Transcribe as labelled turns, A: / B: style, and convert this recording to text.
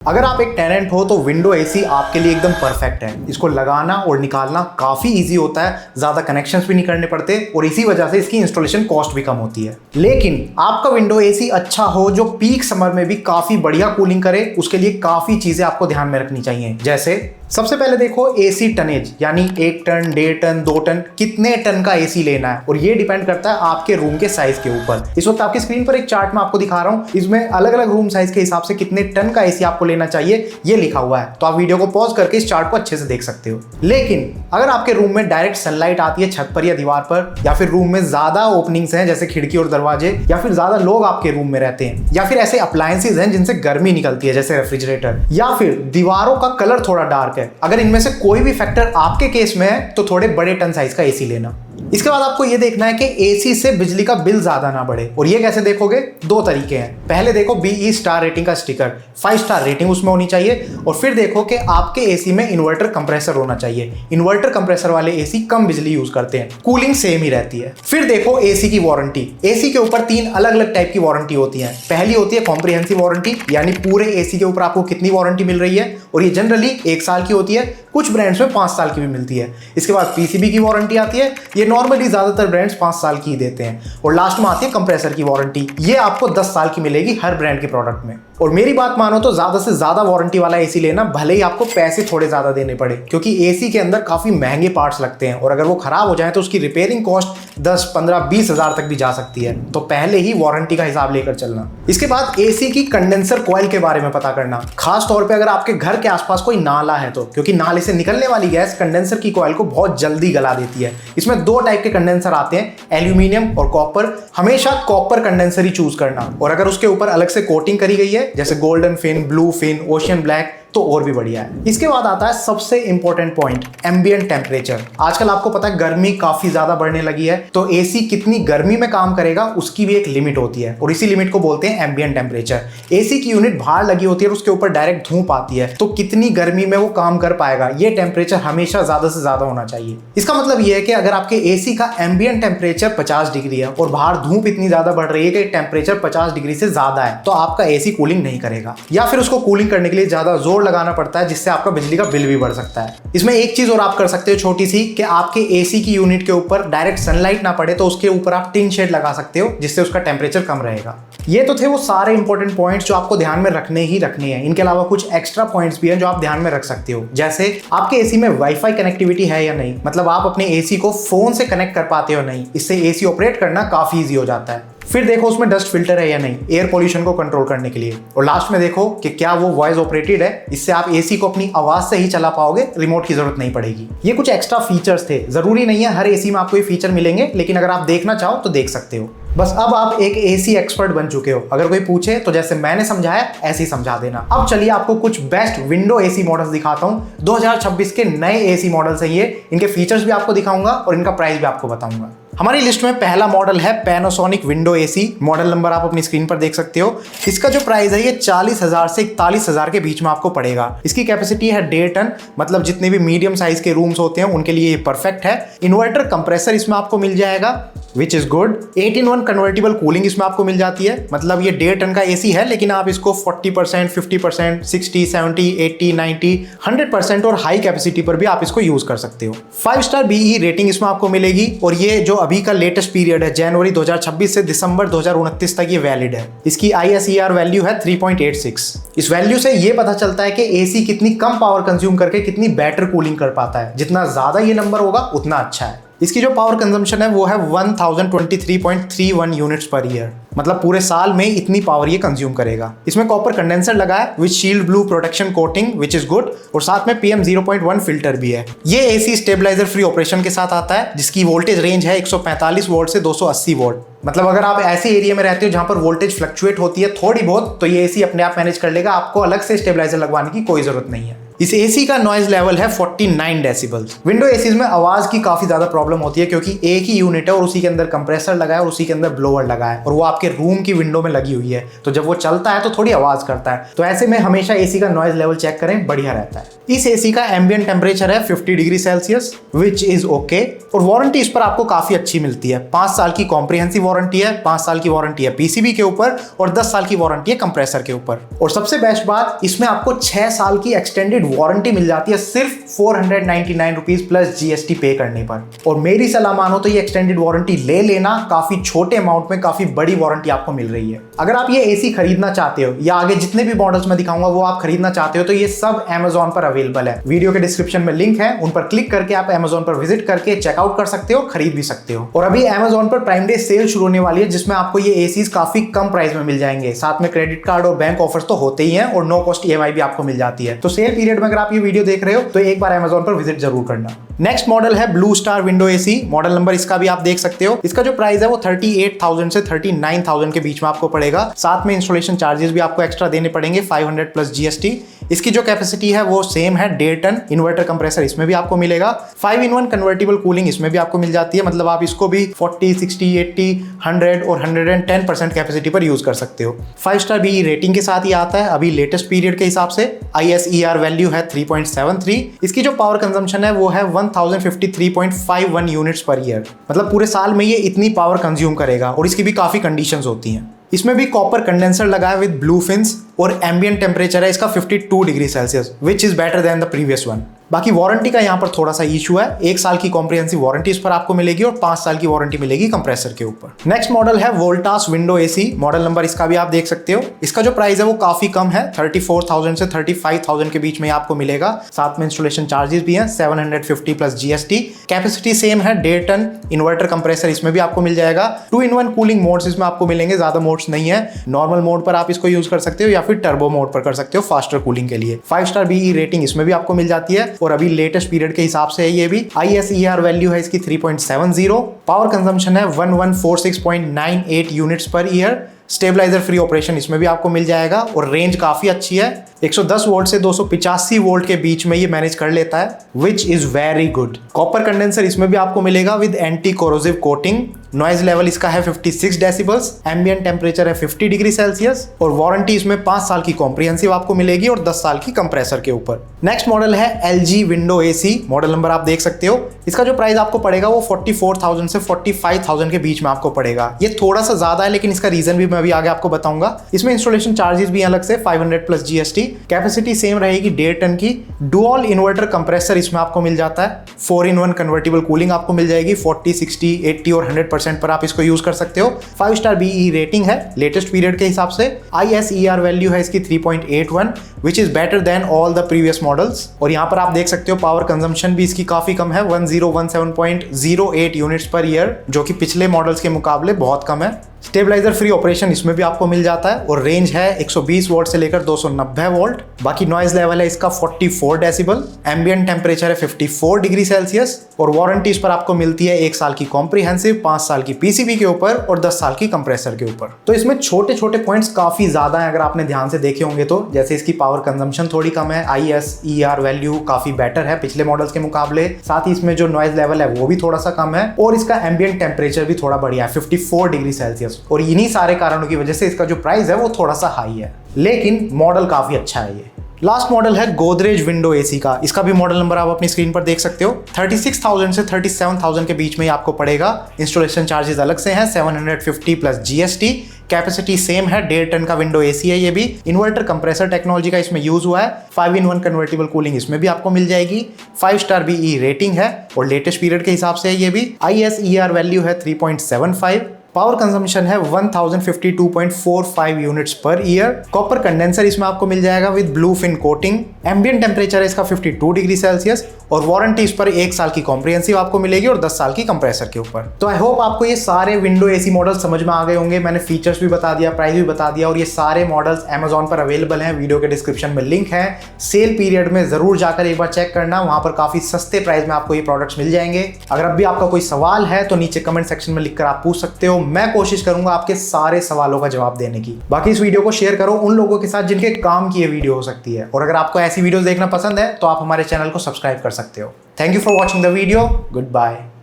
A: अगर आप एक टेनेंट हो तो विंडो एसी आपके लिए एकदम परफेक्ट है। इसको लगाना और निकालना काफी इजी होता है, ज्यादा कनेक्शंस भी नहीं करने पड़ते और इसी वजह से इसकी इंस्टॉलेशन कॉस्ट भी कम होती है। लेकिन आपका विंडो एसी अच्छा हो जो पीक समर में भी काफी बढ़िया कूलिंग करे, उसके लिए काफी चीजें आपको ध्यान में रखनी चाहिए। जैसे सबसे पहले देखो एसी टनेज, यानी 1 टन, 1.5 टन, 2 टन, कितने टन का एसी लेना है और ये डिपेंड करता है आपके रूम के साइज के ऊपर। इस वक्त आपकी स्क्रीन पर एक चार्ट में आपको दिखा रहा हूं, इसमें अलग अलग रूम साइज के हिसाब से कितने टन का एसी आपको लेना चाहिए ये लिखा हुआ है। तो आप वीडियो को पॉज करके इस चार्ट को अच्छे से देख सकते हो। लेकिन अगर आपके रूम में डायरेक्ट सनलाइट आती है छत पर या दीवार पर, या फिर रूम में ज्यादा ओपनिंग्स हैं जैसे खिड़की और दरवाजे, या फिर ज्यादा लोग आपके रूम में रहते हैं, या फिर ऐसे अप्लायंसेज हैं जिनसे गर्मी निकलती है जैसे रेफ्रिजरेटर, या फिर दीवारों का कलर थोड़ा डार्क है, अगर इनमें से कोई भी फैक्टर आपके केस में है तो थोड़े बड़े टन साइज का एसी लेना। इसके बाद आपको यह देखना है कि एसी से बिजली का बिल ज्यादा ना बढ़े। और ये कैसे देखोगे? 2 तरीके हैं। पहले देखो BE स्टार रेटिंग का स्टिकर, 5 स्टार रेटिंग उसमें होनी चाहिए। और फिर देखो कि आपके एसी में इन्वर्टर कंप्रेसर होना चाहिए। इन्वर्टर कंप्रेसर वाले एसी कम बिजली यूज करते हैं, कूलिंग सेम ही रहती है। फिर देखो एसी की वारंटी। एसी के ऊपर 3 अलग अलग टाइप की वारंटी होती है। पहली होती है कॉम्प्रिहेंसिव वारंटी, यानी पूरे एसी के ऊपर आपको कितनी वारंटी मिल रही है, और ये जनरली 1 साल की होती है, कुछ ब्रांड्स में 5 साल की भी मिलती है। इसके बाद PCB की वारंटी आती है, ये नॉर्मली ज्यादातर ब्रांड्स 5 साल की देते हैं। और लास्ट में आती है कंप्रेसर की वारंटी, ये आपको 10 साल की मिलेगी हर ब्रांड के प्रोडक्ट में। और मेरी बात मानो तो ज्यादा से ज्यादा वारंटी वाला एसी लेना, भले ही आपको पैसे थोड़े ज्यादा देने पड़े, क्योंकि एसी के अंदर काफी महंगे पार्ट्स लगते हैं और अगर वो खराब हो जाए तो उसकी रिपेयरिंग कॉस्ट 10, 15, 20 हजार तक भी जा सकती है। तो पहले ही वारंटी का हिसाब लेकर चलना। इसके बाद एसी की कंडेंसर कॉइल के बारे में पता करना, खास तौर पे अगर आपके घर के आसपास कोई नाला है तो, क्योंकि नाले से निकलने वाली गैस कंडेंसर की कॉइल को बहुत जल्दी गला देती है। इसमें 2 टाइप के कंडेंसर आते हैं, एल्यूमिनियम और कॉपर। हमेशा कॉपर कंडेंसर ही चूज करना, और अगर उसके ऊपर अलग से कोटिंग करी गई है जैसे golden fin, blue fin, ocean black, तो और भी बढ़िया है। इसके बाद आता है सबसे इंपॉर्टेंट पॉइंट, एम्बिएंट टेम्परेचर। आजकल आपको पता है गर्मी काफी ज्यादा बढ़ने लगी है, तो एसी कितनी गर्मी में काम करेगा उसकी भी एक लिमिट होती है, और इसी लिमिट को बोलते हैं एम्बिएंट टेम्परेचर। एसी की यूनिट बाहर लगी होती है और उसके ऊपर डायरेक्ट धूप आती है, तो कितनी गर्मी में वो काम कर पाएगा, ये टेम्परेचर हमेशा ज्यादा से ज्यादा होना चाहिए। इसका मतलब ये है कि अगर आपके एसी का एम्बिएंट टेम्परेचर 50 डिग्री है और बाहर धूप इतनी ज्यादा बढ़ रही है कि टेम्परेचर 50 डिग्री से ज्यादा है, तो आपका एसी कूलिंग नहीं करेगा, या फिर उसको कूलिंग करने के लिए ज्यादा जोर लगाना पड़ता है, जिससे आपका बिजली का बिल भी बढ़ सकता है। इसमें एक चीज और आप कर सकते हो छोटी सी, कि आपके एसी की यूनिट के ऊपर डायरेक्ट सनलाइट ना पड़े तो उसके ऊपर आप टिन शेड लगा सकते हो, जिससे उसका टेम्परेचर कम रहेगा। ये तो थे वो सारे इंपॉर्टेंट पॉइंट्स जो आपको ध्यान में रखने ही रखने हैं। इनके अलावा कुछ एक्स्ट्रा पॉइंट्स भी हैं जो आप ध्यान में रख सकते हो, जैसे आपके एसी में वाईफाई कनेक्टिविटी है या नहीं, मतलब आप अपने एसी को फोन से कनेक्ट कर पाते हो नहीं, इससे एसी ऑपरेट करना काफी ईजी हो जाता है। फिर देखो उसमें डस्ट फिल्टर है या नहीं, एयर पोल्यूशन को कंट्रोल करने के लिए। और लास्ट में देखो कि क्या वो वॉइस ऑपरेटेड है, इससे आप एसी को अपनी आवाज से ही चला पाओगे, रिमोट की जरूरत नहीं पड़ेगी। ये कुछ एक्स्ट्रा फीचर्स थे, जरूरी नहीं है हर एसी में आपको ये फीचर मिलेंगे, लेकिन अगर आप देखना चाहो तो देख सकते हो। बस अब आप एक एसी एक्सपर्ट बन चुके हो, अगर कोई पूछे तो जैसे मैंने समझाया ऐसे ही समझा देना। अब चलिए आपको कुछ बेस्ट विंडो एसी मॉडल्स दिखाता हूं। 2026 के नए एसी मॉडल्स हैं ये, इनके फीचर्स भी आपको दिखाऊंगा और इनका प्राइस भी आपको बताऊंगा। हमारी लिस्ट में पहला मॉडल है Panasonic window AC. Model number आप अपनी स्क्रीन पर देख सकते हो। इसका जो प्राइस है ये 40,000 से 41,000 के बीच में आपको पड़ेगा। इसकी कैपेसिटी है 1.5 टन, मतलब जितने भी मीडियम साइज के रूम्स होते हैं उनके लिए ये परफेक्ट है। इन्वर्टर कंप्रेसर इसमें आपको मिल जाएगा, which is good. 8-in-1 convertible cooling इसमें आपको मिल जाती है, मतलब ये 1.5 टन का एसी है, लेकिन आप इसको 40%, 50%, 60, 70, 80, 90, 100% और हाई कैपेसिटी पर भी आप इसको यूज कर सकते हो। 5 स्टार BE रेटिंग इसमें आपको मिलेगी, और ये जो अभी का लेटेस्ट पीरियड है जनवरी 2026 से दिसंबर 2029 तक ये वैलिड है। इसकी ISER वैल्यू है 3.86। इस वैल्यू से ये पता चलता है कि एसी कितनी कम पावर कंज्यूम करके कितनी बेटर कूलिंग कर पाता है। जितना ज्यादा ये नंबर होगा उतना अच्छा है। इसकी जो पावर कंजम्पशन है वो है 1023.31 यूनिट्स पर ईयर, मतलब पूरे साल में इतनी पावर ये कंज्यूम करेगा। इसमें कॉपर कंडेंसर लगा है with shield blue protection coating, which is good, और साथ में PM0.1 फिल्टर भी है। ये एसी स्टेबलाइजर फ्री ऑपरेशन के साथ आता है, जिसकी वोल्टेज रेंज है 145 वोल्ट से 280 वोल्ट। मतलब अगर आप ऐसे एरिया में रहते हो जहां पर वोल्टेज फ्लक्चुएट होती है थोड़ी बहुत, तो ये एसी अपने आप मैनेज कर लेगा, आपको अलग से स्टेबलाइजर लगवाने की कोई जरूरत नहीं है। इस एसी का नॉइज लेवल है 49 डेसिबल्स। विंडो एसीज में आवाज की काफी ज्यादा प्रॉब्लम होती है क्योंकि एक ही यूनिट है और उसी के अंदर कंप्रेसर लगा है और उसी के अंदर ब्लोअर लगा है और वो आपके रूम की विंडो में लगी हुई है, तो जब वो चलता है तो थोड़ी आवाज करता है। तो ऐसे में हमेशा एसी का नॉइज लेवल चेक करें, बढ़िया रहता है। इस एसी का एम्बिएंट टेम्परेचर है 50 degree Celsius which is okay और वारंटी इस पर आपको काफी अच्छी मिलती है। 5 साल की कॉम्प्रिहेंसिव वारंटी है, 5 साल की वारंटी है पीसीबी के ऊपर और 10 साल की वारंटी है कंप्रेसर के ऊपर। और सबसे बेस्ट बात, इसमें आपको 6 साल की एक्सटेंडेड वारंटी मिल जाती है सिर्फ 499 रुपीज प्लस जीएसटी पे करने पर। और मेरी सलाह मानो तो ये एक्सटेंडेड वारंटी ले लेना, काफी छोटे अमाउंट में काफी बड़ी वारंटी आपको मिल रही है। अगर आप ये एसी खरीदना चाहते हो या आगे जितने भी मॉडल्स में दिखाऊंगा वो आप खरीदना चाहते हो तो ये सब Amazon पर अवेलेबल है। वीडियो के डिस्क्रिप्शन में लिंक है, उन पर क्लिक करके आप Amazon पर विजिट करके चेकआउट कर सकते हो, खरीद भी सकते हो। और अभी Amazon पर प्राइम डे सेल शुरू होने वाली है जिसमें आपको ये एसीज काफी कम प्राइस में मिल जाएंगे। साथ में क्रेडिट कार्ड और बैंक ऑफर्स तो होते ही हैं और नो कॉस्ट ईएमआई भी आपको मिल जाती है। तो सेल पीरियड में अगर आप ये वीडियो देख रहे हो तो एक बार Amazon पर विजिट जरूर करना। नेक्स्ट मॉडल है blue star window AC. Model number इसका भी आप देख सकते हो। इसका जो प्राइस है वो 38,000 से 39,000 के बीच में आपको पड़ेगा। साथ में इंस्टॉलेशन चार्जेस भी आपको एक्स्ट्रा देने पड़ेंगे 500 प्लस जीएसटी। इसकी जो कैपेसिटी है वो सेम है 1.5 टन। इन्वर्टर कंप्रेसर इसमें भी आपको मिलेगा। 5-in-1 कन्वर्टेबल कूलिंग इसमें भी आपको मिल जाती है, मतलब आप इसको भी 40, 60, 80, 100 और 110% कैपेसिटी पर यूज कर सकते हो। 5 स्टार BE रेटिंग के साथ ही आता है अभी लेटेस्ट पीरियड के हिसाब से। ISER वैल्यू है 3.73। इसकी जो पावर कंजम्पशन है वो है 1053.51 यूनिट्स पर ईयर, मतलब पूरे साल में ये इतनी पावर कंज्यूम करेगा। और इसकी भी काफी कंडीशंस होती हैं। इसमें भी कॉपर कंडेंसर लगा है विद ब्लू फिन्स और एम्बिएंट टेम्परेचर है इसका 52 degree Celsius which is better than the previous one. बाकी वारंटी का यहाँ पर थोड़ा सा इशू है। 1 साल की कॉम्प्रिहेंसिव वारंटी इस पर आपको मिलेगी और 5 साल की वारंटी मिलेगी कंप्रेसर के ऊपर। नेक्स्ट मॉडल है Voltas window AC. Model number इसका भी आप देख सकते हो। इसका जो प्राइस है वो काफी कम है, 34,000 से 35,000 के बीच में आपको मिलेगा। साथ में इंस्टॉलेशन चार्जेस भी हैं 750 प्लस जीएसटी। कैपेसिटी सेम है 1.5 टन। इन्वर्टर कंप्रेसर इसमें भी आपको मिल जाएगा। 2-in-1 कूलिंग मोड्स इसमें आपको मिलेंगे, ज्यादा मोड्स नहीं है। नॉर्मल मोड पर आप इसको यूज कर सकते हो या फिर टर्बो मोड पर कर सकते हो फास्टर कूलिंग के लिए। 5 स्टार BE रेटिंग इसमें भी आपको मिल जाती है और अभी लेटेस्ट पीरियड के हिसाब से है ये भी। ISER वैल्यू है इसकी 3.70। पावर कंजम्पशन है 1146.98 units per year. Stabiliser free operation इसमें भी आपको मिल जाएगा और रेंज काफी अच्छी है। 110 वोल्ट से 285 वोल्ट के बीच में ये मैनेज कर लेता है which is very good. Copper condenser इसमें भी आपको मिलेगा with anti corrosive coating. Noise level इसका है 56 डेसिबल्स। एम्बिएंट टेम्परेचर है 50 डिग्री सेल्सियस और वारंटी इसमें 5 साल की कॉम्प्रिहेंसिव आपको मिलेगी और 10 साल की कंप्रेसर के ऊपर। नेक्स्ट मॉडल है LG window AC. Model number आप देख सकते हो। इसका जो प्राइस आपको पड़ेगा वो 44,000 से 45,000 के बीच में आपको पड़ेगा। ये थोड़ा सा ज्यादा है लेकिन इसका रीजन भी मैं अभी आगे आपको बताऊंगा। इसमें इंस्टॉलेशन चार्जेस भी अलग से 500 प्लस जीएसटी। कैपेसिटी सेम रहेगी 1.5 टन की। डुअल इन्वर्टर कंप्रेसर इसमें आपको मिल जाता है। 4-in-1 कन्वर्टेबल कूलिंग आपको मिल जाएगी 40, 60, 80 और 100% पर आप इसको यूज कर सकते हो। 5 स्टार BE रेटिंग है लेटेस्ट पीरियड के हिसाब से। ISER वैल्यू है इसकी 3.81 which is better than all the previous models. और यहाँ पर आप देख सकते हो पावर कंजम्पशन भी इसकी काफी कम है 1017.08 यूनिट्स पर ईयर, जो कि पिछले मॉडल्स के मुकाबले बहुत कम है। स्टेबलाइजर फ्री ऑपरेशन इसमें भी आपको मिल जाता है और रेंज है 120 वोल्ट से लेकर 290 वोल्ट। बाकी नॉइज लेवल है इसका 44 डेसिबल। एम्बिएंट टेम्परेचर है 54 डिग्री सेल्सियस और वारंटी इस पर आपको मिलती है 1 साल की कॉम्प्रिहेंसिव, 5 साल की पीसीबी के ऊपर और 10 साल की कंप्रेसर के ऊपर। तो इसमें छोटे छोटे पॉइंट्स काफी ज्यादा है अगर आपने ध्यान से देखे होंगे तो। जैसे इसकी पावर कंजम्पशन थोड़ी कम है, ISER वैल्यू काफी बेटर है पिछले मॉडल्स के मुकाबले। साथ ही इसमें जो नॉइज लेवल है वो भी थोड़ा सा कम है और इसका एम्बिएंट टेम्परेचर भी थोड़ा बढ़िया है 54 डिग्री सेल्सियस। और इन्हीं सारे कारणों की वजह से इसका जो प्राइस है वो थोड़ा सा हाई है, लेकिन मॉडल काफी अच्छा है ये। लास्ट मॉडल है गोदरेज विंडो एसी का। इसका भी मॉडल नंबर आप अपनी स्क्रीन पर देख सकते हो। 36,000 से 37,000 के बीच में आपको पड़ेगा। इंस्टॉलेशन चार्जेस अलग से हैं 750 प्लस जीएसटी। कैपेसिटी सेम है 1.5 टन का विंडो एसी है ये भी। इन्वर्टर कंप्रेसर टेक्नोलॉजी का इसमें यूज हुआ है। 5-in-1 कन्वर्टेबल कूलिंग इसमें भी आपको मिल जाएगी। 5 स्टार BE रेटिंग है और लेटेस्ट पीरियड के हिसाब से है ये भी। ISER वैल्यू है 3.75। पावर कंजम्पशन है 1052.45 units per year. Copper condenser इसमें आपको मिल जाएगा with blue fin coating. Ambient temperature है इसका 52 डिग्री सेल्सियस और वारंटी इस पर 1 साल की कॉम्प्रिहेंसिव आपको मिलेगी और 10 साल की कंप्रेसर के ऊपर। तो आई होप आपको ये सारे विंडो एसी मॉडल समझ में आ गए होंगे। मैंने फीचर्स भी बता दिया, प्राइस भी बता दिया और ये सारे मॉडल्स Amazon पर अवेलेबल हैं। वीडियो के डिस्क्रिप्शन में लिंक है। सेल पीरियड में जरूर जाकर एक बार चेक करना, वहां पर काफी सस्ते प्राइस में आपको ये प्रोडक्ट्स मिल जाएंगे। अगर अब भी आपका कोई सवाल है तो नीचे कमेंट सेक्शन में लिखकर आप पूछ सकते हो। मैं कोशिश करूंगा आपके सारे सवालों का जवाब देने की। बाकी इस वीडियो को शेयर करो उन लोगों के साथ जिनके काम की ये वीडियो हो सकती है, और अगर आपको ऐसी वीडियोस देखना पसंद है तो आप हमारे चैनल को सब्सक्राइब कर सकते हो। Thank you for watching the video. Good bye.